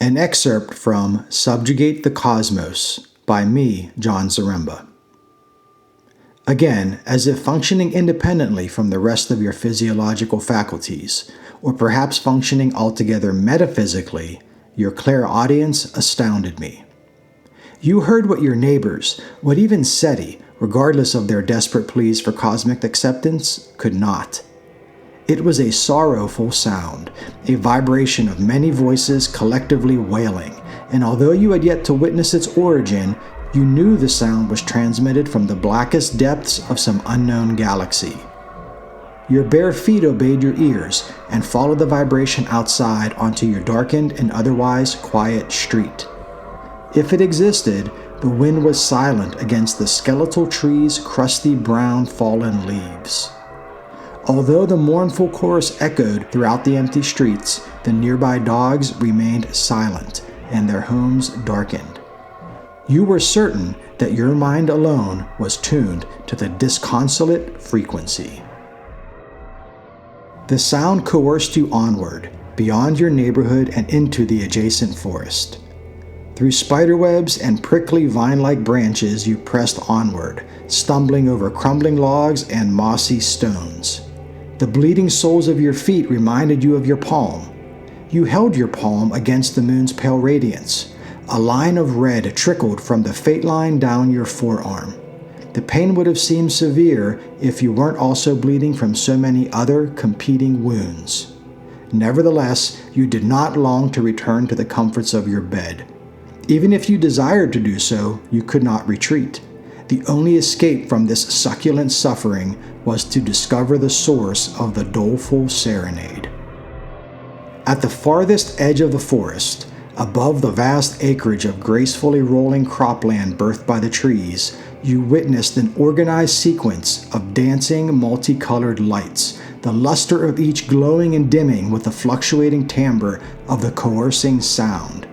An excerpt from Subjugate the Cosmos by me, Jon Zaremba. Again, as if functioning independently from the rest of your physiological faculties, or perhaps functioning altogether metaphysically, your clairaudience astounded me. You heard what your neighbors, what even SETI, regardless of their desperate pleas for cosmic acceptance, could not. It was a sorrowful sound, a vibration of many voices collectively wailing, and although you had yet to witness its origin, you knew the sound was transmitted from the blackest depths of some unknown galaxy. Your bare feet obeyed your ears and followed the vibration outside onto your darkened and otherwise quiet street. If it existed, the wind was silent against the skeletal trees' crusty brown fallen leaves. Although the mournful chorus echoed throughout the empty streets, the nearby dogs remained silent and their homes darkened. You were certain that your mind alone was tuned to the disconsolate frequency. The sound coerced you onward, beyond your neighborhood and into the adjacent forest. Through spiderwebs and prickly vine-like branches you pressed onward, stumbling over crumbling logs and mossy stones. The bleeding soles of your feet reminded you of your palm. You held your palm against the moon's pale radiance. A line of red trickled from the fate line down your forearm. The pain would have seemed severe if you weren't also bleeding from so many other competing wounds. Nevertheless, you did not long to return to the comforts of your bed. Even if you desired to do so, you could not retreat. The only escape from this succulent suffering was to discover the source of the doleful serenade. At the farthest edge of the forest, above the vast acreage of gracefully rolling cropland birthed by the trees, you witnessed an organized sequence of dancing, multicolored lights, the luster of each glowing and dimming with the fluctuating timbre of the coercing sound.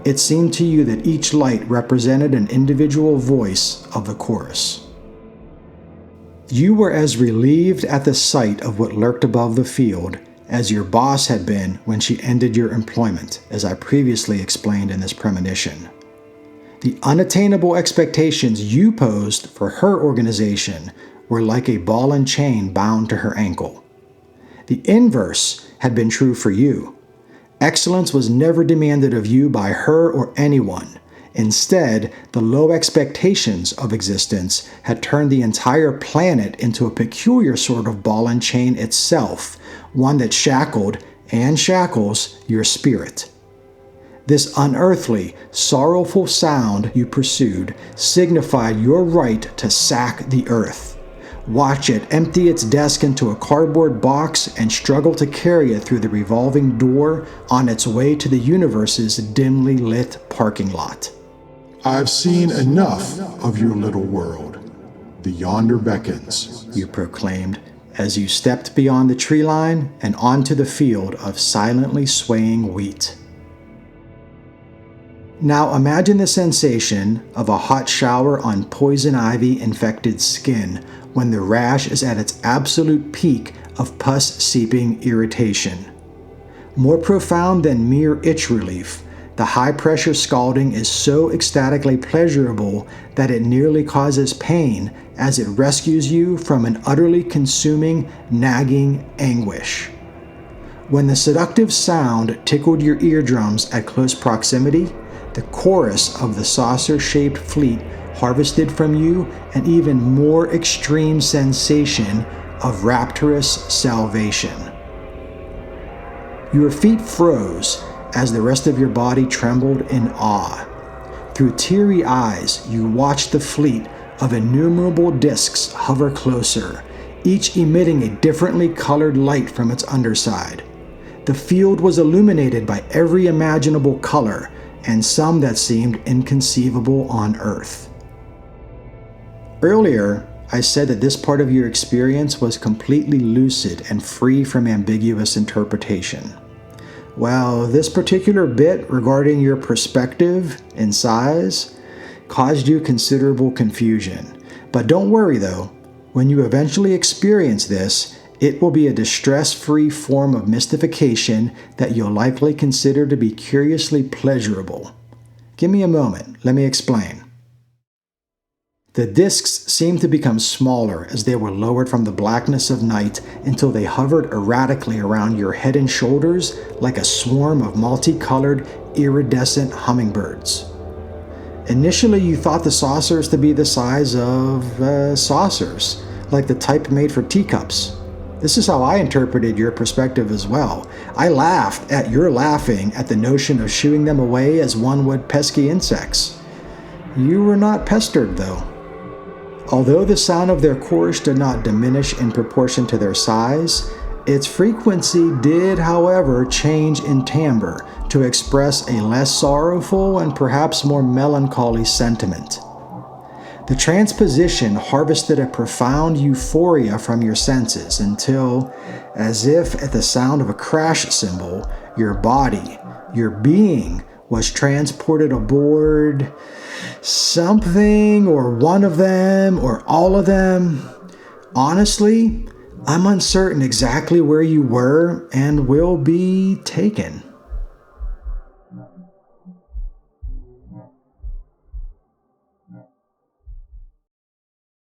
It seemed to you that each light represented an individual voice of the chorus. You were as relieved at the sight of what lurked above the field as your boss had been when she ended your employment, as I previously explained in this premonition. The unattainable expectations you posed for her organization were like a ball and chain bound to her ankle. The inverse had been true for you. Excellence was never demanded of you by her or anyone. Instead, the low expectations of existence had turned the entire planet into a peculiar sort of ball and chain itself, one that shackled and shackles your spirit. This unearthly, sorrowful sound you pursued signified your right to sack the earth. Watch it empty its desk into a cardboard box and struggle to carry it through the revolving door on its way to the universe's dimly lit parking lot. I've seen enough of your little world. The yonder beckons, you proclaimed as you stepped beyond the tree line and onto the field of silently swaying wheat. Now imagine the sensation of a hot shower on poison ivy-infected skin when the rash is at its absolute peak of pus-seeping irritation. More profound than mere itch relief, the high-pressure scalding is so ecstatically pleasurable that it nearly causes pain as it rescues you from an utterly consuming, nagging anguish. When the seductive sound tickled your eardrums at close proximity, the chorus of the saucer-shaped fleet harvested from you an even more extreme sensation of rapturous salvation. Your feet froze as the rest of your body trembled in awe. Through teary eyes, you watched the fleet of innumerable discs hover closer, each emitting a differently colored light from its underside. The field was illuminated by every imaginable color, and some that seemed inconceivable on Earth. Earlier, I said that this part of your experience was completely lucid and free from ambiguous interpretation. Well, this particular bit regarding your perspective and size caused you considerable confusion. But don't worry though, when you eventually experience this, It will be a distress-free form of mystification that you'll likely consider to be curiously pleasurable. Give me a moment, let me explain. The discs seemed to become smaller as they were lowered from the blackness of night until they hovered erratically around your head and shoulders like a swarm of multicolored, iridescent hummingbirds. Initially, you thought the saucers to be the size of saucers, like the type made for teacups. This is how I interpreted your perspective as well. I laughed at your laughing at the notion of shooing them away as one would pesky insects. You were not pestered, though. Although the sound of their chorus did not diminish in proportion to their size, its frequency did, however, change in timbre to express a less sorrowful and perhaps more melancholy sentiment. The transposition harvested a profound euphoria from your senses until, as if at the sound of a crash cymbal, your body, your being, was transported aboard something or one of them or all of them. Honestly, I'm uncertain exactly where you were and will be taken.